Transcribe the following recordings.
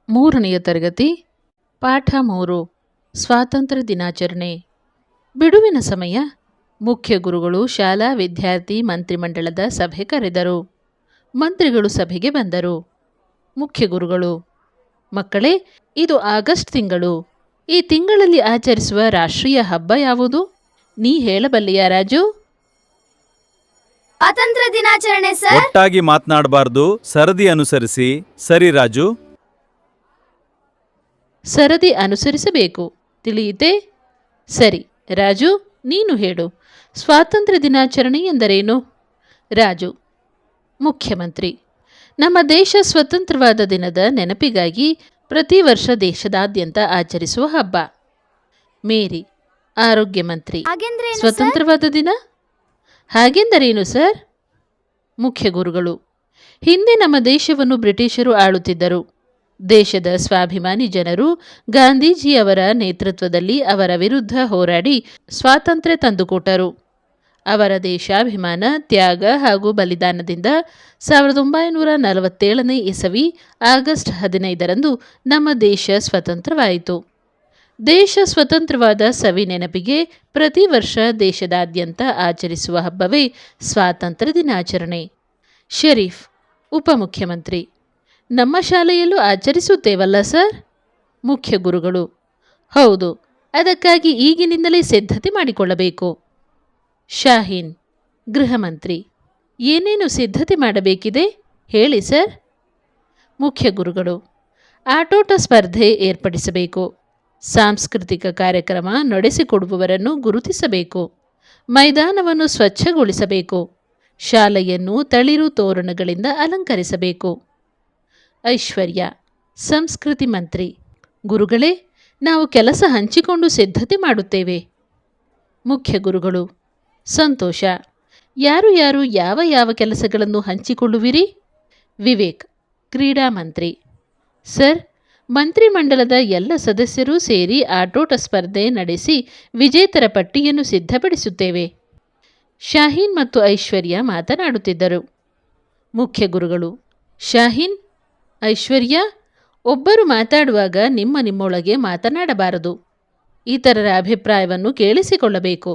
ಮೂರನೆಯ ತರಗತಿ ಪಾಠ 3 ಸ್ವಾತಂತ್ರ್ಯ ದಿನಾಚರಣೆ. ಬಿಡುವಿನ ಸಮಯ. ಮುಖ್ಯ ಗುರುಗಳು ಶಾಲಾ ವಿದ್ಯಾರ್ಥಿ ಮಂತ್ರಿಮಂಡಲದ ಸಭೆ ಕರೆದರು. ಮಂತ್ರಿಗಳು ಸಭೆಗೆ ಬಂದರು. ಮುಖ್ಯ ಗುರುಗಳು: ಮಕ್ಕಳೇ, ಇದು ಆಗಸ್ಟ್ ತಿಂಗಳು. ಈ ತಿಂಗಳಲ್ಲಿ ಆಚರಿಸುವ ರಾಷ್ಟ್ರೀಯ ಹಬ್ಬ ಯಾವುದು? ನೀ ಹೇಳಬಲ್ಲೆಯಾ ರಾಜು? ಸ್ವಾತಂತ್ರ್ಯ ದಿನಾಚರಣೆ ಸರ್. ಒಟ್ಟಾಗಿ ಮಾತನಾಡಬಾರ್ದು, ಸರದಿ ಅನುಸರಿಸಿ. ಸರಿ ರಾಜು? ಸರದಿ ಅನುಸರಿಸಬೇಕು, ತಿಳಿಯಿತೆ? ಸರಿ ರಾಜು, ನೀನು ಹೇಳು, ಸ್ವಾತಂತ್ರ್ಯ ದಿನಾಚರಣೆ ಎಂದರೇನು? ರಾಜು: ಮುಖ್ಯಮಂತ್ರಿ: ನಮ್ಮ ದೇಶ ಸ್ವತಂತ್ರವಾದ ದಿನದ ನೆನಪಿಗಾಗಿ ಪ್ರತಿ ವರ್ಷ ದೇಶದಾದ್ಯಂತ ಆಚರಿಸುವ ಹಬ್ಬ. ಮೇರಿ: ಆರೋಗ್ಯ ಮಂತ್ರಿ: ಸ್ವತಂತ್ರವಾದ ದಿನ ಹಾಗೆಂದರೇನು ಸರ್? ಮುಖ್ಯ ಗುರುಗಳು: ಹಿಂದೆ ನಮ್ಮ ದೇಶವನ್ನು ಬ್ರಿಟಿಷರು ಆಳುತ್ತಿದ್ದರು. ದೇಶದ ಸ್ವಾಭಿಮಾನಿ ಜನರು ಗಾಂಧೀಜಿಯವರ ನೇತೃತ್ವದಲ್ಲಿ ಅವರ ವಿರುದ್ಧ ಹೋರಾಡಿ ಸ್ವಾತಂತ್ರ್ಯ ತಂದುಕೊಟ್ಟರು. ಅವರ ದೇಶಾಭಿಮಾನ, ತ್ಯಾಗ ಹಾಗೂ ಬಲಿದಾನದಿಂದ 1947ನೇ ಇಸವಿ ಆಗಸ್ಟ್ 15ರಂದು ನಮ್ಮ ದೇಶ ಸ್ವತಂತ್ರವಾಯಿತು. ದೇಶ ಸ್ವತಂತ್ರವಾದ ಸವಿ ನೆನಪಿಗೆ ಪ್ರತಿ ವರ್ಷ ದೇಶದಾದ್ಯಂತ ಆಚರಿಸುವ ಹಬ್ಬವೇ ಸ್ವಾತಂತ್ರ್ಯ ದಿನಾಚರಣೆ. ಶರೀಫ್: ಉಪಮುಖ್ಯಮಂತ್ರಿ: ನಮ್ಮ ಶಾಲೆಯಲ್ಲೂ ಆಚರಿಸುತ್ತೇವಲ್ಲ ಸರ್? ಮುಖ್ಯ ಗುರುಗಳು: ಹೌದು, ಅದಕ್ಕಾಗಿ ಈಗಿನಿಂದಲೇ ಸಿದ್ಧತೆ ಮಾಡಿಕೊಳ್ಳಬೇಕು. ಶಾಹೀನ್: ಗೃಹ ಮಂತ್ರಿ: ಏನೇನು ಸಿದ್ಧತೆ ಮಾಡಬೇಕಿದೆ ಹೇಳಿ ಸರ್? ಮುಖ್ಯ ಗುರುಗಳು: ಆಟೋಟ ಸ್ಪರ್ಧೆ ಏರ್ಪಡಿಸಬೇಕು. ಸಾಂಸ್ಕೃತಿಕ ಕಾರ್ಯಕ್ರಮ ನಡೆಸಿಕೊಡುವವರನ್ನು ಗುರುತಿಸಬೇಕು. ಮೈದಾನವನ್ನು ಸ್ವಚ್ಛಗೊಳಿಸಬೇಕು. ಶಾಲೆಯನ್ನು ತಳಿರು ತೋರಣಗಳಿಂದ ಅಲಂಕರಿಸಬೇಕು. ಐಶ್ವರ್ಯ: ಸಂಸ್ಕೃತಿ ಮಂತ್ರಿ: ಗುರುಗಳೇ, ನಾವು ಕೆಲಸ ಹಂಚಿಕೊಂಡು ಸಿದ್ಧತೆ ಮಾಡುತ್ತೇವೆ. ಮುಖ್ಯ ಗುರುಗಳು: ಸಂತೋಷ. ಯಾರು ಯಾರು ಯಾವ ಯಾವ ಕೆಲಸಗಳನ್ನು ಹಂಚಿಕೊಳ್ಳುವಿರಿ? ವಿವೇಕ್: ಕ್ರೀಡಾ ಮಂತ್ರಿ: ಸರ್, ಮಂತ್ರಿಮಂಡಲದ ಎಲ್ಲ ಸದಸ್ಯರೂ ಸೇರಿ ಆಟೋಟ ಸ್ಪರ್ಧೆ ನಡೆಸಿ ವಿಜೇತರ ಪಟ್ಟಿಯನ್ನು ಸಿದ್ಧಪಡಿಸುತ್ತೇವೆ. ಶಾಹೀನ್ ಮತ್ತು ಐಶ್ವರ್ಯ ಮಾತನಾಡುತ್ತಿದ್ದರು. ಮುಖ್ಯ ಗುರುಗಳು: ಶಾಹೀನ್, ಐಶ್ವರ್ಯ, ಒಬ್ಬರು ಮಾತಾಡುವಾಗ ನಿಮ್ಮೊಳಗೆ ಮಾತನಾಡಬಾರದು. ಇತರರ ಅಭಿಪ್ರಾಯವನ್ನು ಕೇಳಿಸಿಕೊಳ್ಳಬೇಕು.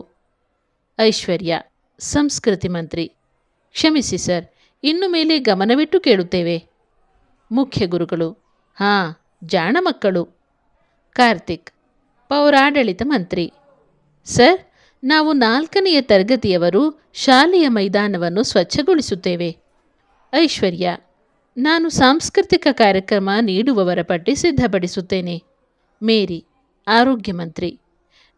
ಐಶ್ವರ್ಯ: ಸಂಸ್ಕೃತಿ ಮಂತ್ರಿ: ಕ್ಷಮಿಸಿ ಸರ್, ಇನ್ನು ಮೇಲೆ ಗಮನವಿಟ್ಟು ಕೇಳುತ್ತೇವೆ. ಮುಖ್ಯ ಗುರುಗಳು: ಹಾಂ, ಜಾಣ ಮಕ್ಕಳು. ಕಾರ್ತಿಕ್: ಪೌರಾಡಳಿತ ಮಂತ್ರಿ: ಸರ್, ನಾವು 4ನೆಯ ತರಗತಿಯವರು ಶಾಲೆಯ ಮೈದಾನವನ್ನು ಸ್ವಚ್ಛಗೊಳಿಸುತ್ತೇವೆ. ಐಶ್ವರ್ಯ: ನಾನು ಸಾಂಸ್ಕೃತಿಕ ಕಾರ್ಯಕ್ರಮ ನೀಡುವವರ ಪಟ್ಟಿ ಸಿದ್ಧಪಡಿಸುತ್ತೇನೆ. ಮೇರಿ: ಆರೋಗ್ಯ ಮಂತ್ರಿ: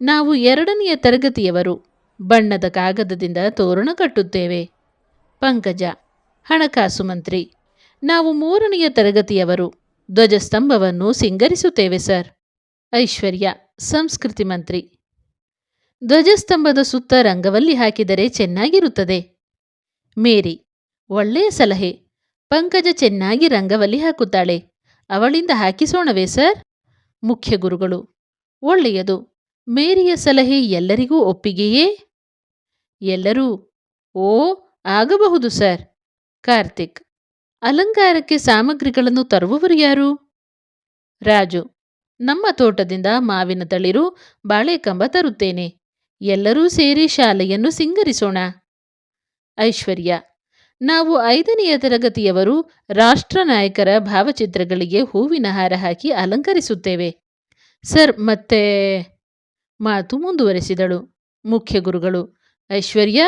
ನಾವು 2ನೆಯ ತರಗತಿಯವರು ಬಣ್ಣದ ಕಾಗದದಿಂದ ತೋರಣ ಕಟ್ಟುತ್ತೇವೆ. ಪಂಕಜ: ಹಣಕಾಸು ಮಂತ್ರಿ: ನಾವು 3ನೆಯ ತರಗತಿಯವರು ಧ್ವಜಸ್ತಂಭವನ್ನು ಸಿಂಗರಿಸುತ್ತೇವೆ ಸರ್. ಐಶ್ವರ್ಯ: ಸಂಸ್ಕೃತಿ ಮಂತ್ರಿ: ಧ್ವಜಸ್ತಂಭದ ಸುತ್ತ ರಂಗವಲ್ಲಿ ಹಾಕಿದರೆ ಚೆನ್ನಾಗಿರುತ್ತದೆ. ಮೇರಿ: ಒಳ್ಳೆಯ ಸಲಹೆ. ಪಂಕಜ ಚೆನ್ನಾಗಿ ರಂಗವಲ್ಲಿ ಹಾಕುತ್ತಾಳೆ, ಅವಳಿಂದ ಹಾಕಿಸೋಣವೇ ಸರ್? ಮುಖ್ಯ ಗುರುಗಳು: ಒಳ್ಳೆಯದು. ಮೇರಿಯ ಸಲಹೆ ಎಲ್ಲರಿಗೂ ಒಪ್ಪಿಗೆಯೇ? ಎಲ್ಲರೂ ಓ, ಆಗಬಹುದು ಸರ್. ಕಾರ್ತಿಕ್: ಅಲಂಕಾರಕ್ಕೆ ಸಾಮಗ್ರಿಗಳನ್ನು ತರುವವರು ಯಾರು? ರಾಜು: ನಮ್ಮ ತೋಟದಿಂದ ಮಾವಿನ ತಳಿರು, ಬಾಳೆಕಂಬ ತರುತ್ತೇನೆ. ಎಲ್ಲರೂ ಸೇರಿ ಶಾಲೆಯನ್ನು ಸಿಂಗರಿಸೋಣ. ಐಶ್ವರ್ಯ: ನಾವು 5ನೆಯ ತರಗತಿಯವರು ರಾಷ್ಟ್ರ ನಾಯಕರ ಭಾವಚಿತ್ರಗಳಿಗೆ ಹೂವಿನ ಹಾರ ಹಾಕಿ ಅಲಂಕರಿಸುತ್ತೇವೆ ಸರ್. ಮತ್ತೆ ಮಾತು ಮುಂದುವರೆಸಿದಳು. ಮುಖ್ಯ ಗುರುಗಳು: ಐಶ್ವರ್ಯ,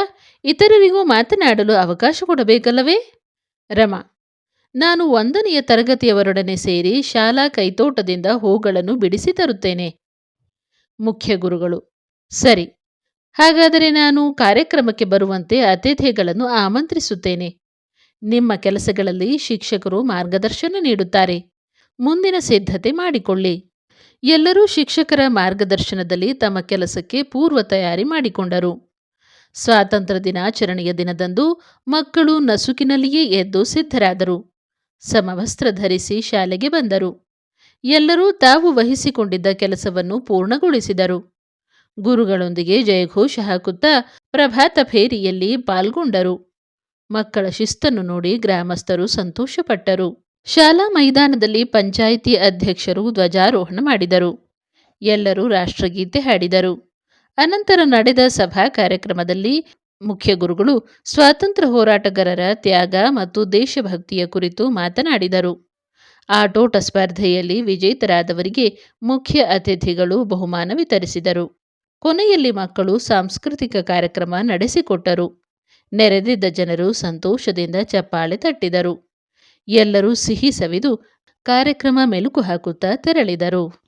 ಇತರರಿಗೂ ಮಾತನಾಡಲು ಅವಕಾಶ ಕೊಡಬೇಕಲ್ಲವೇ? ರಮಾ: ನಾನು 1ನೆಯ ತರಗತಿಯವರೊಡನೆ ಸೇರಿ ಶಾಲಾ ಕೈತೋಟದಿಂದ ಹೂಗಳನ್ನು ಬಿಡಿಸಿ ತರುತ್ತೇನೆ. ಮುಖ್ಯ ಗುರುಗಳು: ಸರಿ, ಹಾಗಾದರೆ ನಾನು ಕಾರ್ಯಕ್ರಮಕ್ಕೆ ಬರುವಂತೆ ಅತಿಥಿಗಳನ್ನು ಆಮಂತ್ರಿಸುತ್ತೇನೆ. ನಿಮ್ಮ ಕೆಲಸಗಳಲ್ಲಿ ಶಿಕ್ಷಕರು ಮಾರ್ಗದರ್ಶನ ನೀಡುತ್ತಾರೆ. ಮುಂದಿನ ಸಿದ್ಧತೆ ಮಾಡಿಕೊಳ್ಳಿ. ಎಲ್ಲರೂ ಶಿಕ್ಷಕರ ಮಾರ್ಗದರ್ಶನದಲ್ಲಿ ತಮ್ಮ ಕೆಲಸಕ್ಕೆ ಪೂರ್ವ ತಯಾರಿ ಮಾಡಿಕೊಂಡರು. ಸ್ವಾತಂತ್ರ್ಯ ದಿನಾಚರಣೆಯ ದಿನದಂದು ಮಕ್ಕಳು ನಸುಕಿನಲ್ಲಿಯೇ ಎದ್ದು ಸಿದ್ಧರಾದರು. ಸಮವಸ್ತ್ರ ಧರಿಸಿ ಶಾಲೆಗೆ ಬಂದರು. ಎಲ್ಲರೂ ತಾವು ವಹಿಸಿಕೊಂಡಿದ್ದ ಕೆಲಸವನ್ನು ಪೂರ್ಣಗೊಳಿಸಿದರು. ಗುರುಗಳೊಂದಿಗೆ ಜಯಘೋಷ ಹಾಕುತ್ತಾ ಪ್ರಭಾತ ಫೇರಿಯಲ್ಲಿ ಪಾಲ್ಗೊಂಡರು. ಮಕ್ಕಳ ಶಿಸ್ತನ್ನು ನೋಡಿ ಗ್ರಾಮಸ್ಥರು ಸಂತೋಷಪಟ್ಟರು. ಶಾಲಾ ಮೈದಾನದಲ್ಲಿ ಪಂಚಾಯಿತಿ ಅಧ್ಯಕ್ಷರು ಧ್ವಜಾರೋಹಣ ಮಾಡಿದರು. ಎಲ್ಲರೂ ರಾಷ್ಟ್ರಗೀತೆ ಹಾಡಿದರು. ಅನಂತರ ನಡೆದ ಸಭಾ ಕಾರ್ಯಕ್ರಮದಲ್ಲಿ ಮುಖ್ಯ ಗುರುಗಳು ಸ್ವಾತಂತ್ರ್ಯ ಹೋರಾಟಗಾರರ ತ್ಯಾಗ ಮತ್ತು ದೇಶಭಕ್ತಿಯ ಕುರಿತು ಮಾತನಾಡಿದರು. ಆಟೋಟ ಸ್ಪರ್ಧೆಯಲ್ಲಿ ವಿಜೇತರಾದವರಿಗೆ ಮುಖ್ಯ ಅತಿಥಿಗಳು ಬಹುಮಾನ ವಿತರಿಸಿದರು. ಕೊನೆಯಲ್ಲಿ ಮಕ್ಕಳು ಸಾಂಸ್ಕೃತಿಕ ಕಾರ್ಯಕ್ರಮ ನಡೆಸಿಕೊಟ್ಟರು. ನೆರೆದಿದ್ದ ಜನರು ಸಂತೋಷದಿಂದ ಚಪ್ಪಾಳೆ ತಟ್ಟಿದರು. ಎಲ್ಲರೂ ಸಿಹಿ ಸವಿದು ಕಾರ್ಯಕ್ರಮ ಮೆಲುಕು ಹಾಕುತ್ತಾ ತೆರಳಿದರು.